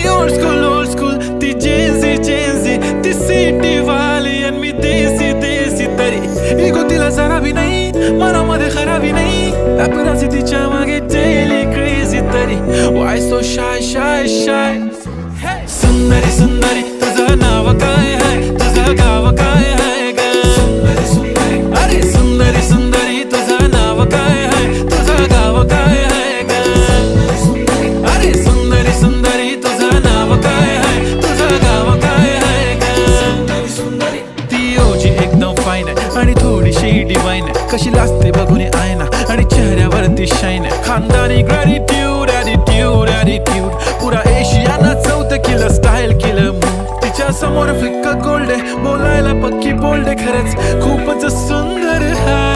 ती old school ती Gen Z ती सिटी वाली आणि मी देसी तरी इगो तिला जरा भी नाही मनामध्ये खराबी नाही अपराधी तिच्या मागे डेली क्रेझी तरी वाय सो शाय सुंदरी तुझं नाव काय आहे तुझं गाव काय आहे ग अरे सुंदरी तुझं नाव काय आहे तुझं गाव काय आहे ग अरे सुंदरी तुझं नाव काय आहे तुझं गाव काय आहे ग ती ओजी एकदम फाईन आहे आणि थोडीशी डिवाइन आहे कशी लाजते बघून आयना आणि चेहऱ्यावरती शाईन आहे खानदानी ग्रॅटिट्यूड ॲटिट्यूड पुरा एशियाना चौथं किलं स्टाईल केलं मूड तिच्या समोर फिक्का गोल्ड आहे बोलायला पक्की बोल्ड आहे खरंच खूपच सुंदर आहे